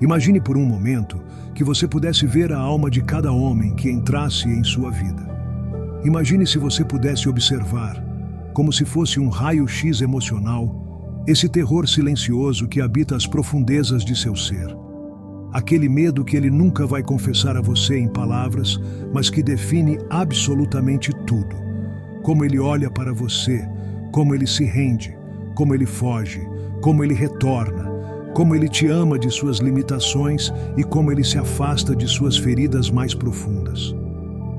Imagine por um momento que você pudesse ver a alma de cada homem que entrasse em sua vida. Imagine se você pudesse observar, como se fosse um raio-x emocional, esse terror silencioso que habita as profundezas de seu ser. Aquele medo que ele nunca vai confessar a você em palavras, mas que define absolutamente tudo. Como ele olha para você, como ele se rende, como ele foge, como ele retorna, como ele te ama de suas limitações e como ele se afasta de suas feridas mais profundas.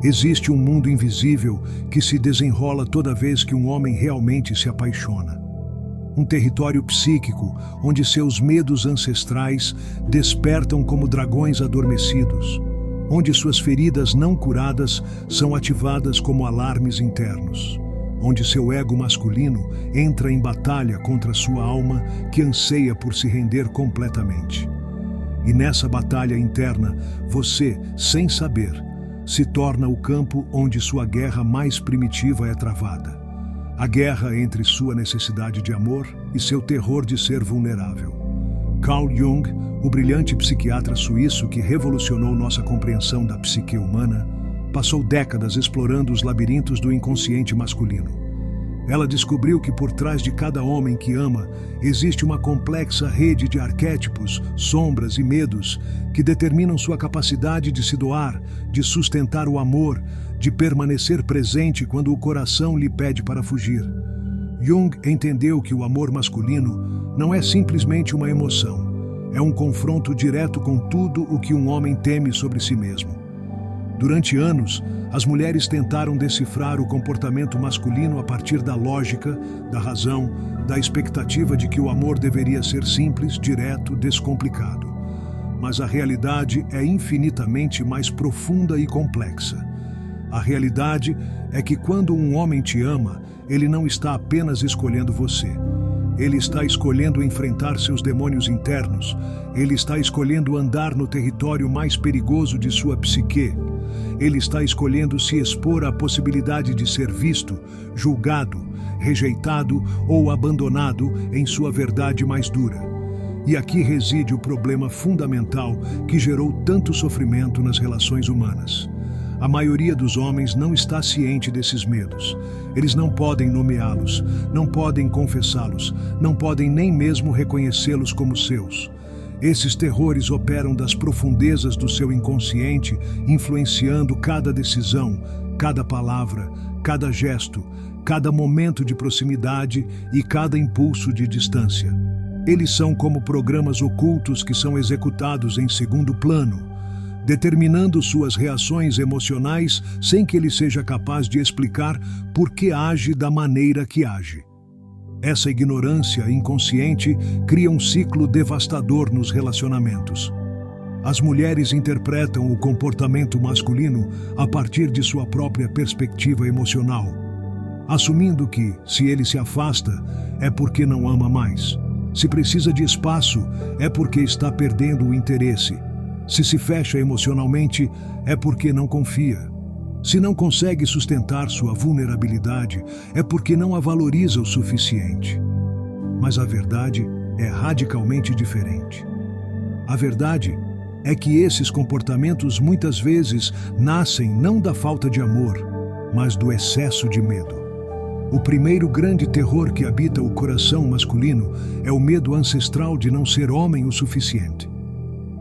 Existe um mundo invisível que se desenrola toda vez que um homem realmente se apaixona. Um território psíquico onde seus medos ancestrais despertam como dragões adormecidos, onde suas feridas não curadas são ativadas como alarmes internos, onde seu ego masculino entra em batalha contra sua alma que anseia por se render completamente. E nessa batalha interna, você, sem saber, se torna o campo onde sua guerra mais primitiva é travada. A guerra entre sua necessidade de amor e seu terror de ser vulnerável. Carl Jung, o brilhante psiquiatra suíço que revolucionou nossa compreensão da psique humana, passou décadas explorando os labirintos do inconsciente masculino. Ela descobriu que por trás de cada homem que ama existe uma complexa rede de arquétipos, sombras e medos que determinam sua capacidade de se doar, de sustentar o amor, de permanecer presente quando o coração lhe pede para fugir. Jung entendeu que o amor masculino não é simplesmente uma emoção, é um confronto direto com tudo o que um homem teme sobre si mesmo. Durante anos, as mulheres tentaram decifrar o comportamento masculino a partir da lógica, da razão, da expectativa de que o amor deveria ser simples, direto, descomplicado. Mas a realidade é infinitamente mais profunda e complexa. A realidade é que quando um homem te ama, ele não está apenas escolhendo você. Ele está escolhendo enfrentar seus demônios internos. Ele está escolhendo andar no território mais perigoso de sua psique. Ele está escolhendo se expor à possibilidade de ser visto, julgado, rejeitado ou abandonado em sua verdade mais dura. E aqui reside o problema fundamental que gerou tanto sofrimento nas relações humanas. A maioria dos homens não está ciente desses medos. Eles não podem nomeá-los, não podem confessá-los, não podem nem mesmo reconhecê-los como seus. Esses terrores operam das profundezas do seu inconsciente, influenciando cada decisão, cada palavra, cada gesto, cada momento de proximidade e cada impulso de distância. Eles são como programas ocultos que são executados em segundo plano, determinando suas reações emocionais sem que ele seja capaz de explicar por que age da maneira que age. Essa ignorância inconsciente cria um ciclo devastador nos relacionamentos. As mulheres interpretam o comportamento masculino a partir de sua própria perspectiva emocional, assumindo que, se ele se afasta, é porque não ama mais. Se precisa de espaço, é porque está perdendo o interesse. Se fecha emocionalmente, é porque não confia. Se não consegue sustentar sua vulnerabilidade, é porque não a valoriza o suficiente. Mas a verdade é radicalmente diferente. A verdade é que esses comportamentos muitas vezes nascem não da falta de amor, mas do excesso de medo. O primeiro grande terror que habita o coração masculino é o medo ancestral de não ser homem o suficiente.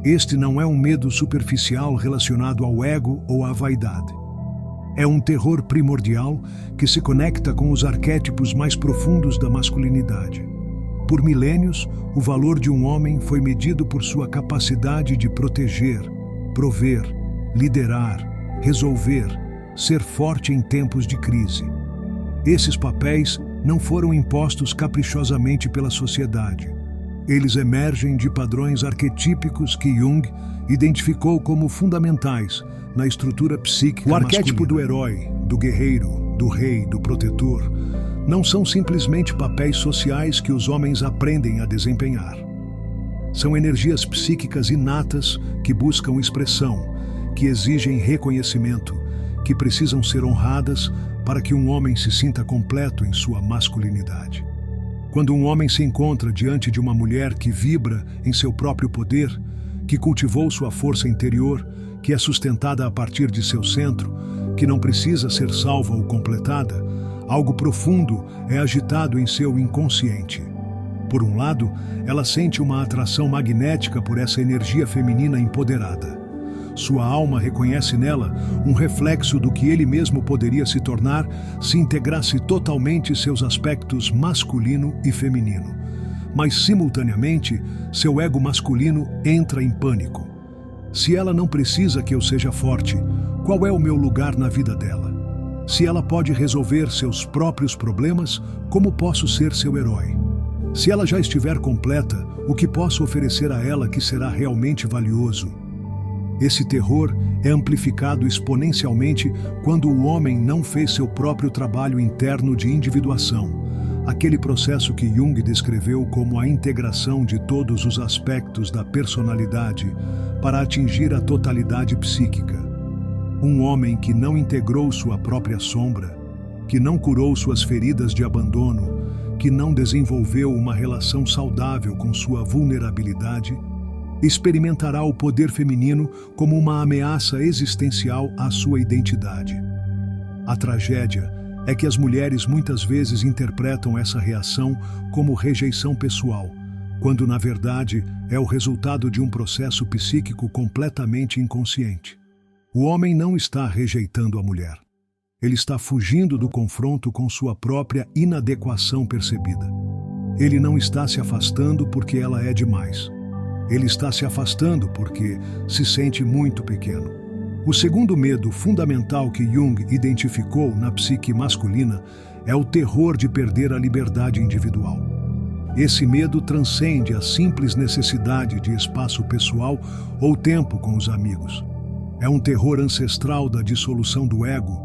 Este não é um medo superficial relacionado ao ego ou à vaidade. É um terror primordial que se conecta com os arquétipos mais profundos da masculinidade. Por milênios, o valor de um homem foi medido por sua capacidade de proteger, prover, liderar, resolver, ser forte em tempos de crise. Esses papéis não foram impostos caprichosamente pela sociedade. Eles emergem de padrões arquetípicos que Jung identificou como fundamentais na estrutura psíquica masculina. O arquétipo do herói, do guerreiro, do rei, do protetor, não são simplesmente papéis sociais que os homens aprendem a desempenhar. São energias psíquicas inatas que buscam expressão, que exigem reconhecimento, que precisam ser honradas para que um homem se sinta completo em sua masculinidade. Quando um homem se encontra diante de uma mulher que vibra em seu próprio poder, que cultivou sua força interior, que é sustentada a partir de seu centro, que não precisa ser salva ou completada, algo profundo é agitado em seu inconsciente. Por um lado, ela sente uma atração magnética por essa energia feminina empoderada. Sua alma reconhece nela um reflexo do que ele mesmo poderia se tornar se integrasse totalmente seus aspectos masculino e feminino. Mas, simultaneamente, seu ego masculino entra em pânico. Se ela não precisa que eu seja forte, qual é o meu lugar na vida dela? Se ela pode resolver seus próprios problemas, como posso ser seu herói? Se ela já estiver completa, o que posso oferecer a ela que será realmente valioso? Esse terror é amplificado exponencialmente quando o homem não fez seu próprio trabalho interno de individuação, aquele processo que Jung descreveu como a integração de todos os aspectos da personalidade para atingir a totalidade psíquica. Um homem que não integrou sua própria sombra, que não curou suas feridas de abandono, que não desenvolveu uma relação saudável com sua vulnerabilidade, experimentará o poder feminino como uma ameaça existencial à sua identidade. A tragédia é que as mulheres muitas vezes interpretam essa reação como rejeição pessoal, quando na verdade é o resultado de um processo psíquico completamente inconsciente. O homem não está rejeitando a mulher. Ele está fugindo do confronto com sua própria inadequação percebida. Ele não está se afastando porque ela é demais. Ele está se afastando porque se sente muito pequeno. O segundo medo fundamental que Jung identificou na psique masculina é o terror de perder a liberdade individual. Esse medo transcende a simples necessidade de espaço pessoal ou tempo com os amigos. É um terror ancestral da dissolução do ego,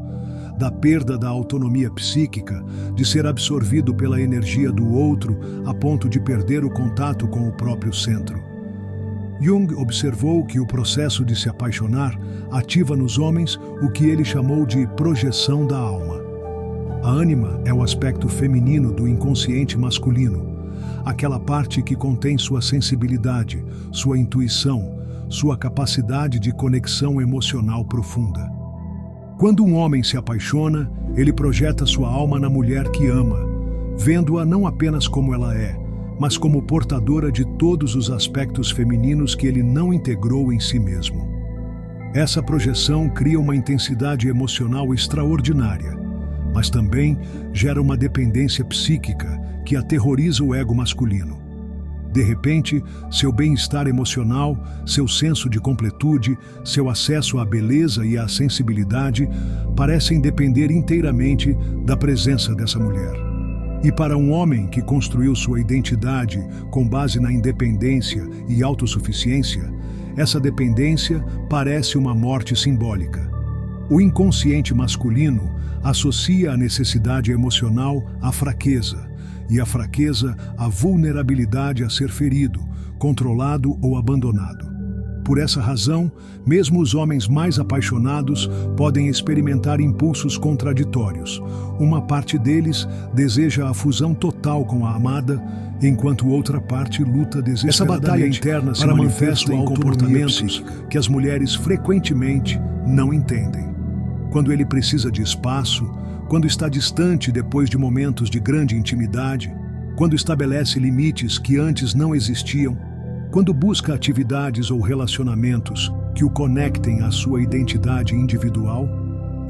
da perda da autonomia psíquica, de ser absorvido pela energia do outro a ponto de perder o contato com o próprio centro. Jung observou que o processo de se apaixonar ativa nos homens o que ele chamou de projeção da alma. A ânima é o aspecto feminino do inconsciente masculino, aquela parte que contém sua sensibilidade, sua intuição, sua capacidade de conexão emocional profunda. Quando um homem se apaixona, ele projeta sua alma na mulher que ama, vendo-a não apenas como ela é, mas como portadora de todos os aspectos femininos que ele não integrou em si mesmo. Essa projeção cria uma intensidade emocional extraordinária, mas também gera uma dependência psíquica que aterroriza o ego masculino. De repente, seu bem-estar emocional, seu senso de completude, seu acesso à beleza e à sensibilidade parecem depender inteiramente da presença dessa mulher. E para um homem que construiu sua identidade com base na independência e autossuficiência, essa dependência parece uma morte simbólica. O inconsciente masculino associa a necessidade emocional à fraqueza, e a fraqueza à vulnerabilidade a ser ferido, controlado ou abandonado. Por essa razão, mesmo os homens mais apaixonados podem experimentar impulsos contraditórios. Uma parte deles deseja a fusão total com a amada, enquanto outra parte luta desesperadamente. Essa batalha interna se manifesta em comportamentos que as mulheres frequentemente não entendem. Quando ele precisa de espaço, quando está distante depois de momentos de grande intimidade, quando estabelece limites que antes não existiam, quando busca atividades ou relacionamentos que o conectem à sua identidade individual,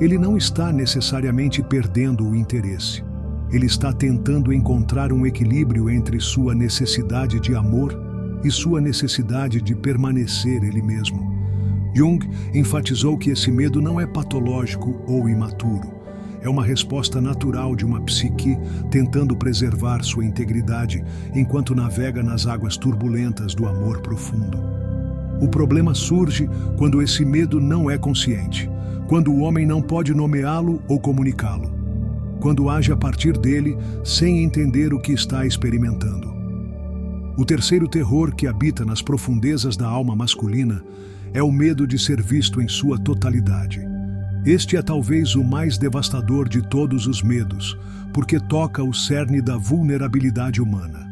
ele não está necessariamente perdendo o interesse. Ele está tentando encontrar um equilíbrio entre sua necessidade de amor e sua necessidade de permanecer ele mesmo. Jung enfatizou que esse medo não é patológico ou imaturo. É uma resposta natural de uma psique tentando preservar sua integridade enquanto navega nas águas turbulentas do amor profundo. O problema surge quando esse medo não é consciente, quando o homem não pode nomeá-lo ou comunicá-lo, quando age a partir dele sem entender o que está experimentando. O terceiro terror que habita nas profundezas da alma masculina é o medo de ser visto em sua totalidade. Este é talvez o mais devastador de todos os medos, porque toca o cerne da vulnerabilidade humana.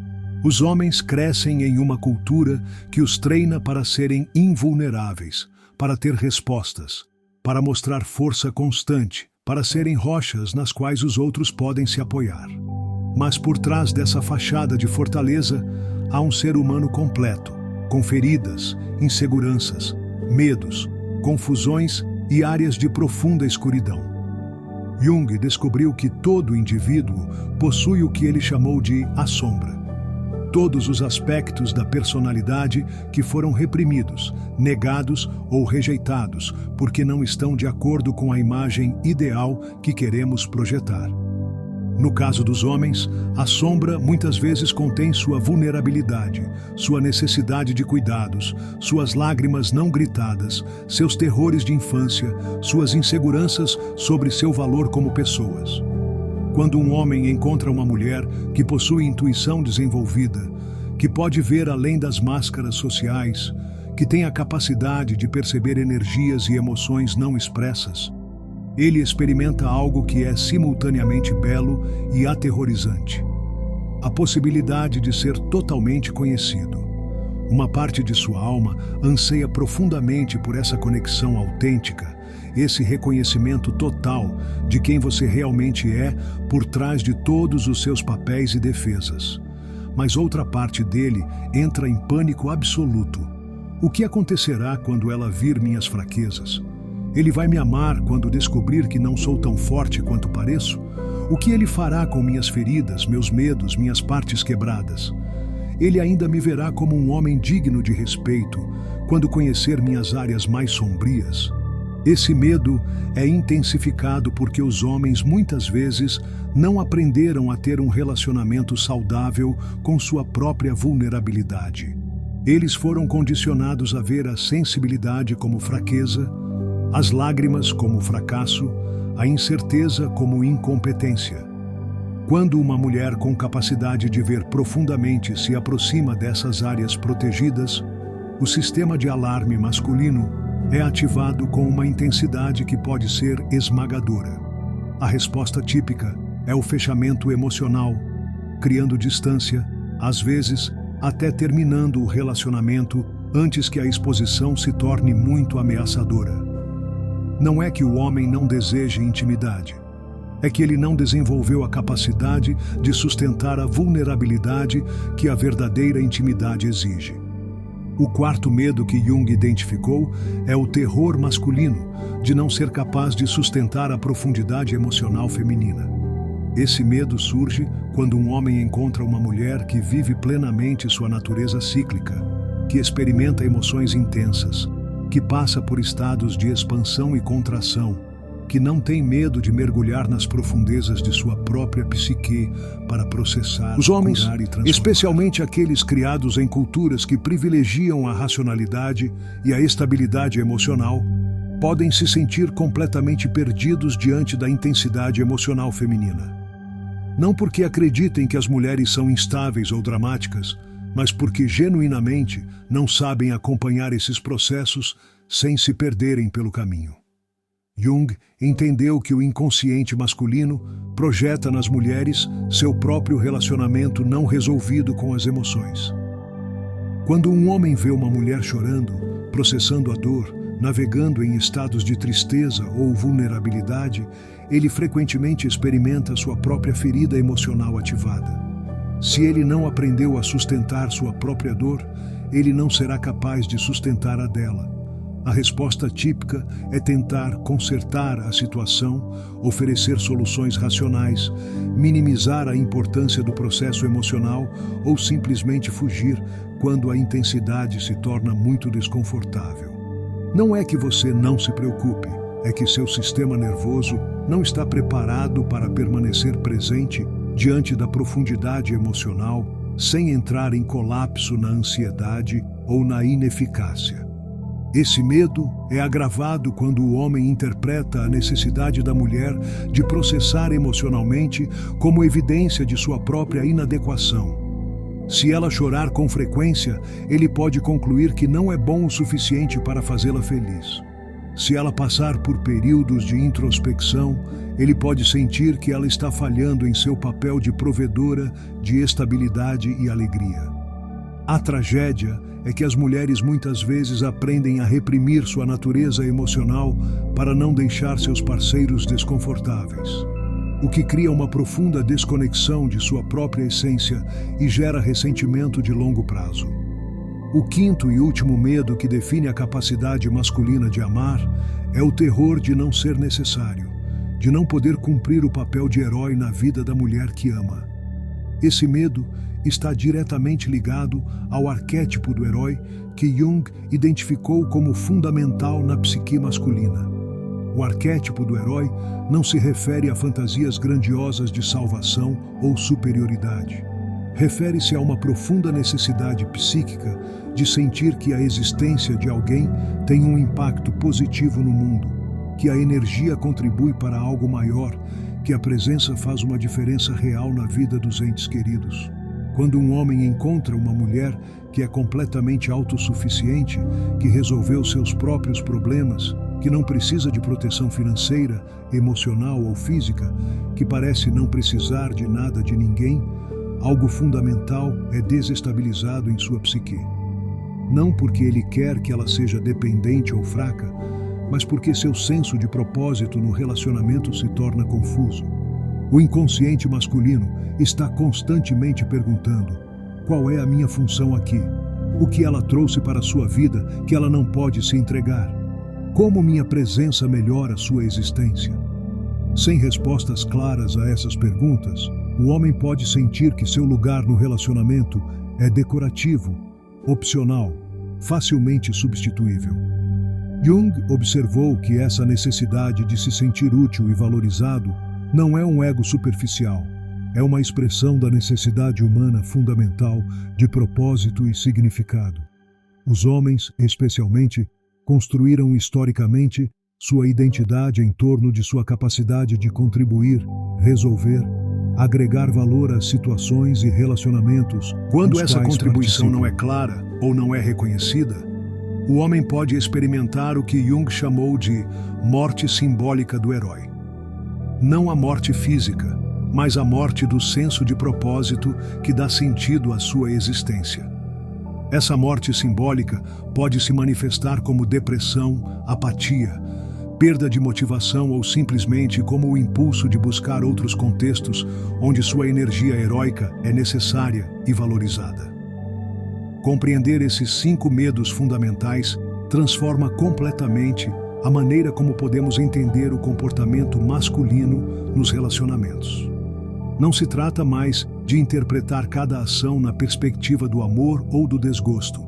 Os homens crescem em uma cultura que os treina para serem invulneráveis, para ter respostas, para mostrar força constante, para serem rochas nas quais os outros podem se apoiar. Mas por trás dessa fachada de fortaleza, há um ser humano completo, com feridas, inseguranças, medos, confusões e áreas de profunda escuridão. Jung descobriu que todo indivíduo possui o que ele chamou de a sombra. Todos os aspectos da personalidade que foram reprimidos, negados ou rejeitados porque não estão de acordo com a imagem ideal que queremos projetar. No caso dos homens, a sombra muitas vezes contém sua vulnerabilidade, sua necessidade de cuidados, suas lágrimas não gritadas, seus terrores de infância, suas inseguranças sobre seu valor como pessoas. Quando um homem encontra uma mulher que possui intuição desenvolvida, que pode ver além das máscaras sociais, que tem a capacidade de perceber energias e emoções não expressas, ele experimenta algo que é simultaneamente belo e aterrorizante. A possibilidade de ser totalmente conhecido. Uma parte de sua alma anseia profundamente por essa conexão autêntica, esse reconhecimento total de quem você realmente é por trás de todos os seus papéis e defesas. Mas outra parte dele entra em pânico absoluto. O que acontecerá quando ela vir minhas fraquezas? Ele vai me amar quando descobrir que não sou tão forte quanto pareço? O que ele fará com minhas feridas, meus medos, minhas partes quebradas? Ele ainda me verá como um homem digno de respeito quando conhecer minhas áreas mais sombrias? Esse medo é intensificado porque os homens muitas vezes não aprenderam a ter um relacionamento saudável com sua própria vulnerabilidade. Eles foram condicionados a ver a sensibilidade como fraqueza, as lágrimas como fracasso, a incerteza como incompetência. Quando uma mulher com capacidade de ver profundamente se aproxima dessas áreas protegidas, o sistema de alarme masculino é ativado com uma intensidade que pode ser esmagadora. A resposta típica é o fechamento emocional, criando distância, às vezes até terminando o relacionamento antes que a exposição se torne muito ameaçadora. Não é que o homem não deseje intimidade. É que ele não desenvolveu a capacidade de sustentar a vulnerabilidade que a verdadeira intimidade exige. O quarto medo que Jung identificou é o terror masculino de não ser capaz de sustentar a profundidade emocional feminina. Esse medo surge quando um homem encontra uma mulher que vive plenamente sua natureza cíclica, que experimenta emoções intensas, que passa por estados de expansão e contração, que não tem medo de mergulhar nas profundezas de sua própria psique para processar, Os homens, curar e transformar. especialmente aqueles criados em culturas que privilegiam a racionalidade e a estabilidade emocional, podem se sentir completamente perdidos diante da intensidade emocional feminina. Não porque acreditem que as mulheres são instáveis ou dramáticas, mas porque genuinamente não sabem acompanhar esses processos sem se perderem pelo caminho. Jung entendeu que o inconsciente masculino projeta nas mulheres seu próprio relacionamento não resolvido com as emoções. Quando um homem vê uma mulher chorando, processando a dor, navegando em estados de tristeza ou vulnerabilidade, ele frequentemente experimenta sua própria ferida emocional ativada. Se ele não aprendeu a sustentar sua própria dor, ele não será capaz de sustentar a dela. A resposta típica é tentar consertar a situação, oferecer soluções racionais, minimizar a importância do processo emocional ou simplesmente fugir quando a intensidade se torna muito desconfortável. Não é que você não se preocupe, é que seu sistema nervoso não está preparado para permanecer presente diante da profundidade emocional, sem entrar em colapso na ansiedade ou na ineficácia. Esse medo é agravado quando o homem interpreta a necessidade da mulher de processar emocionalmente como evidência de sua própria inadequação. Se ela chorar com frequência, ele pode concluir que não é bom o suficiente para fazê-la feliz. Se ela passar por períodos de introspecção, ele pode sentir que ela está falhando em seu papel de provedora de estabilidade e alegria. A tragédia é que as mulheres muitas vezes aprendem a reprimir sua natureza emocional para não deixar seus parceiros desconfortáveis, o que cria uma profunda desconexão de sua própria essência e gera ressentimento de longo prazo. O quinto e último medo que define a capacidade masculina de amar é o terror de não ser necessário, de não poder cumprir o papel de herói na vida da mulher que ama. Esse medo está diretamente ligado ao arquétipo do herói que Jung identificou como fundamental na psique masculina. O arquétipo do herói não se refere a fantasias grandiosas de salvação ou superioridade. Refere-se a uma profunda necessidade psíquica de sentir que a existência de alguém tem um impacto positivo no mundo, que a energia contribui para algo maior, que a presença faz uma diferença real na vida dos entes queridos. Quando um homem encontra uma mulher que é completamente autossuficiente, que resolveu seus próprios problemas, que não precisa de proteção financeira, emocional ou física, que parece não precisar de nada de ninguém, algo fundamental é desestabilizado em sua psique. Não porque ele quer que ela seja dependente ou fraca, mas porque seu senso de propósito no relacionamento se torna confuso. O inconsciente masculino está constantemente perguntando: qual é a minha função aqui? O que ela trouxe para a sua vida que ela não pode se entregar? Como minha presença melhora sua existência? Sem respostas claras a essas perguntas, o homem pode sentir que seu lugar no relacionamento é decorativo, opcional, facilmente substituível. Jung observou que essa necessidade de se sentir útil e valorizado não é um ego superficial, é uma expressão da necessidade humana fundamental de propósito e significado. Os homens, especialmente, construíram historicamente sua identidade em torno de sua capacidade de contribuir, resolver, agregar valor às situações e relacionamentos. Quando essa contribuição não é clara ou não é reconhecida, o homem pode experimentar o que Jung chamou de morte simbólica do herói. Não a morte física, mas a morte do senso de propósito que dá sentido à sua existência. Essa morte simbólica pode se manifestar como depressão, apatia, perda de motivação ou simplesmente como o impulso de buscar outros contextos onde sua energia heróica é necessária e valorizada. Compreender esses 5 medos fundamentais transforma completamente a maneira como podemos entender o comportamento masculino nos relacionamentos. Não se trata mais de interpretar cada ação na perspectiva do amor ou do desgosto,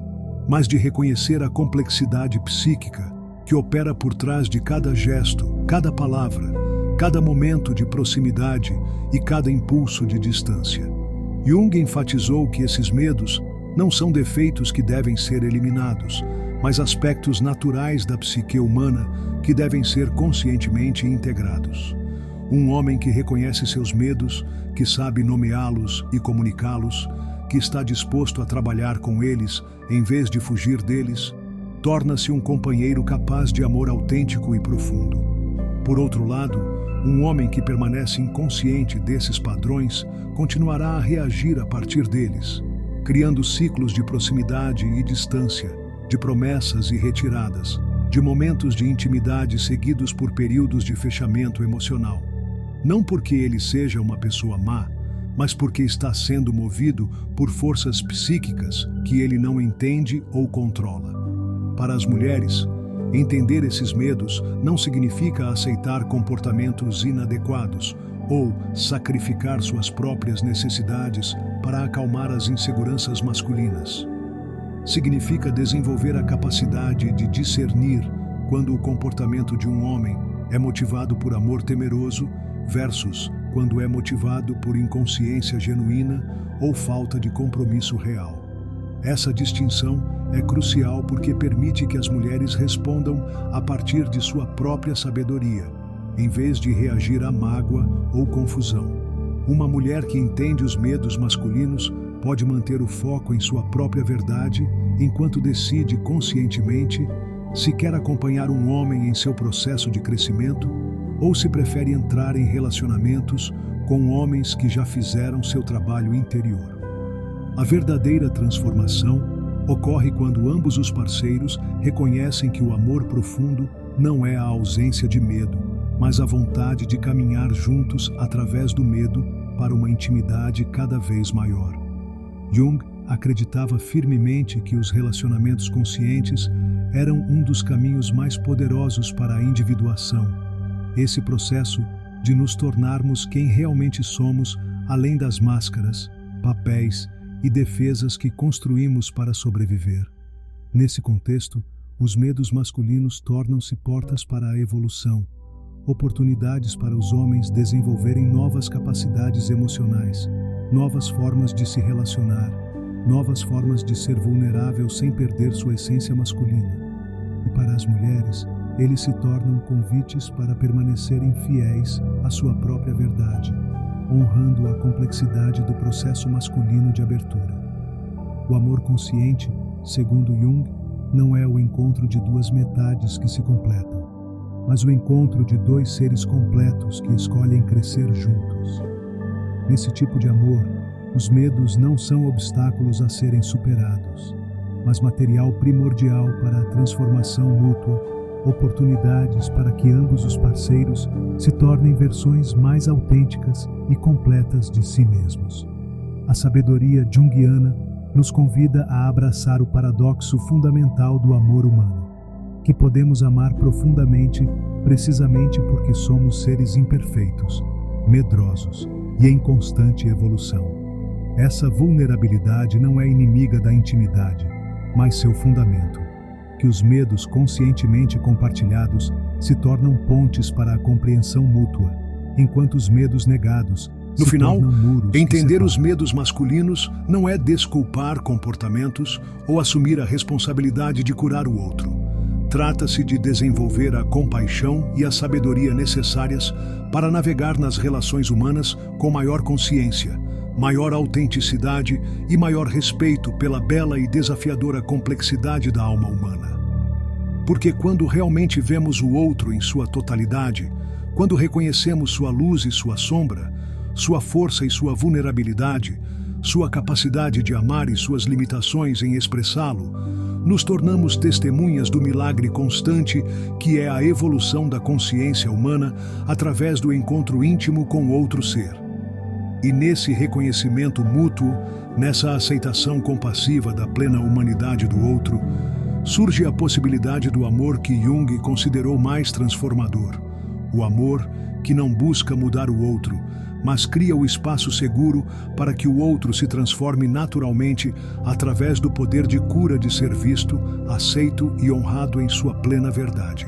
mas de reconhecer a complexidade psíquica que opera por trás de cada gesto, cada palavra, cada momento de proximidade e cada impulso de distância. Jung enfatizou que esses medos não são defeitos que devem ser eliminados, mas aspectos naturais da psique humana que devem ser conscientemente integrados. Um homem que reconhece seus medos, que sabe nomeá-los e comunicá-los, que está disposto a trabalhar com eles em vez de fugir deles, torna-se um companheiro capaz de amor autêntico e profundo. Por outro lado, um homem que permanece inconsciente desses padrões continuará a reagir a partir deles, criando ciclos de proximidade e distância, de promessas e retiradas, de momentos de intimidade seguidos por períodos de fechamento emocional. Não porque ele seja uma pessoa má, mas porque está sendo movido por forças psíquicas que ele não entende ou controla. Para as mulheres, entender esses medos não significa aceitar comportamentos inadequados ou sacrificar suas próprias necessidades para acalmar as inseguranças masculinas. Significa desenvolver a capacidade de discernir quando o comportamento de um homem é motivado por amor temeroso versus quando é motivado por inconsciência genuína ou falta de compromisso real. Essa distinção é crucial porque permite que as mulheres respondam a partir de sua própria sabedoria, em vez de reagir à mágoa ou confusão. Uma mulher que entende os medos masculinos pode manter o foco em sua própria verdade enquanto decide conscientemente Se quer acompanhar um homem em seu processo de crescimento, ou se prefere entrar em relacionamentos com homens que já fizeram seu trabalho interior. A verdadeira transformação ocorre quando ambos os parceiros reconhecem que o amor profundo não é a ausência de medo, mas a vontade de caminhar juntos através do medo para uma intimidade cada vez maior. Jung acreditava firmemente que os relacionamentos conscientes eram um dos caminhos mais poderosos para a individuação. Esse processo de nos tornarmos quem realmente somos, além das máscaras, papéis e defesas que construímos para sobreviver. Nesse contexto, os medos masculinos tornam-se portas para a evolução, oportunidades para os homens desenvolverem novas capacidades emocionais, novas formas de se relacionar, novas formas de ser vulnerável sem perder sua essência masculina. E para as mulheres, eles se tornam convites para permanecerem fiéis à sua própria verdade, honrando a complexidade do processo masculino de abertura. O amor consciente, segundo Jung, não é o encontro de duas metades que se completam, mas o encontro de dois seres completos que escolhem crescer juntos. Nesse tipo de amor, os medos não são obstáculos a serem superados, mas material primordial para a transformação mútua, oportunidades para que ambos os parceiros se tornem versões mais autênticas e completas de si mesmos. A sabedoria junguiana nos convida a abraçar o paradoxo fundamental do amor humano, que podemos amar profundamente precisamente porque somos seres imperfeitos, medrosos e em constante evolução. Essa vulnerabilidade não é inimiga da intimidade, mas seu fundamento, que os medos conscientemente compartilhados se tornam pontes para a compreensão mútua, enquanto os medos negados No se final, tornam muros que entender os separam. medos masculinos não é desculpar comportamentos ou assumir a responsabilidade de curar o outro. Trata-se de desenvolver a compaixão e a sabedoria necessárias para navegar nas relações humanas com maior consciência, maior autenticidade e maior respeito pela bela e desafiadora complexidade da alma humana. Porque quando realmente vemos o outro em sua totalidade, quando reconhecemos sua luz e sua sombra, sua força e sua vulnerabilidade, sua capacidade de amar e suas limitações em expressá-lo, nos tornamos testemunhas do milagre constante que é a evolução da consciência humana através do encontro íntimo com outro ser. E nesse reconhecimento mútuo, nessa aceitação compassiva da plena humanidade do outro, surge a possibilidade do amor que Jung considerou mais transformador. O amor que não busca mudar o outro, mas cria o espaço seguro para que o outro se transforme naturalmente através do poder de cura de ser visto, aceito e honrado em sua plena verdade.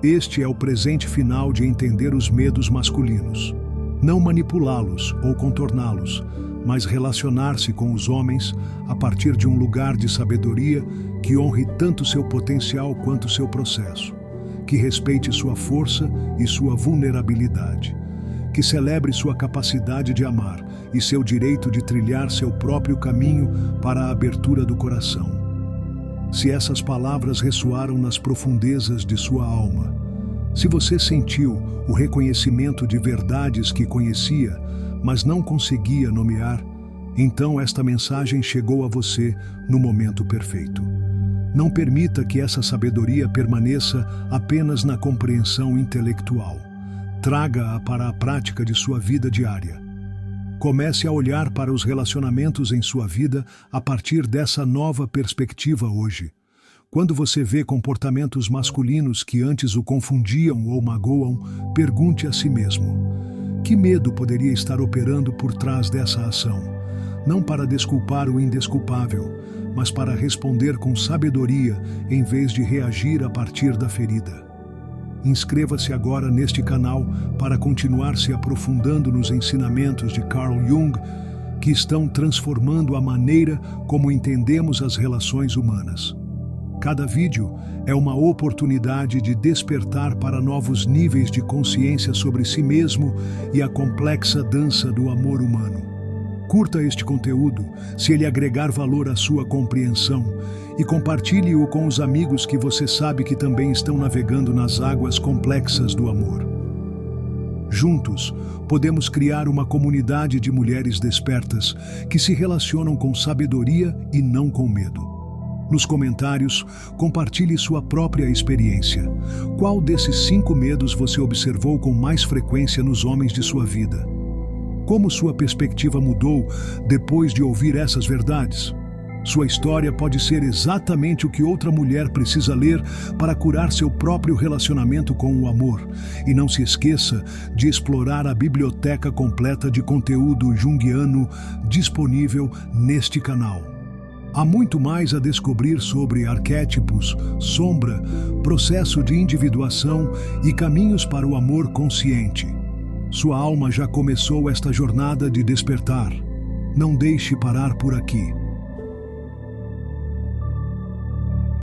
Este é o presente final de entender os medos masculinos. Não manipulá-los ou contorná-los, mas relacionar-se com os homens a partir de um lugar de sabedoria que honre tanto seu potencial quanto seu processo, que respeite sua força e sua vulnerabilidade, que celebre sua capacidade de amar e seu direito de trilhar seu próprio caminho para a abertura do coração. Se essas palavras ressoaram nas profundezas de sua alma, se você sentiu o reconhecimento de verdades que conhecia, mas não conseguia nomear, então esta mensagem chegou a você no momento perfeito. Não permita que essa sabedoria permaneça apenas na compreensão intelectual. Traga-a para a prática de sua vida diária. Comece a olhar para os relacionamentos em sua vida a partir dessa nova perspectiva hoje. Quando você vê comportamentos masculinos que antes o confundiam ou magoam, pergunte a si mesmo: que medo poderia estar operando por trás dessa ação? Não para desculpar o indesculpável, mas para responder com sabedoria em vez de reagir a partir da ferida. Inscreva-se agora neste canal para continuar se aprofundando nos ensinamentos de Carl Jung, que estão transformando a maneira como entendemos as relações humanas. Cada vídeo é uma oportunidade de despertar para novos níveis de consciência sobre si mesmo e a complexa dança do amor humano. Curta este conteúdo, se ele agregar valor à sua compreensão, e compartilhe-o com os amigos que você sabe que também estão navegando nas águas complexas do amor. Juntos, podemos criar uma comunidade de mulheres despertas que se relacionam com sabedoria e não com medo. Nos comentários, compartilhe sua própria experiência. Qual desses 5 medos você observou com mais frequência nos homens de sua vida? Como sua perspectiva mudou depois de ouvir essas verdades? Sua história pode ser exatamente o que outra mulher precisa ler para curar seu próprio relacionamento com o amor. E não se esqueça de explorar a biblioteca completa de conteúdo junguiano disponível neste canal. Há muito mais a descobrir sobre arquétipos, sombra, processo de individuação e caminhos para o amor consciente. Sua alma já começou esta jornada de despertar. Não deixe parar por aqui.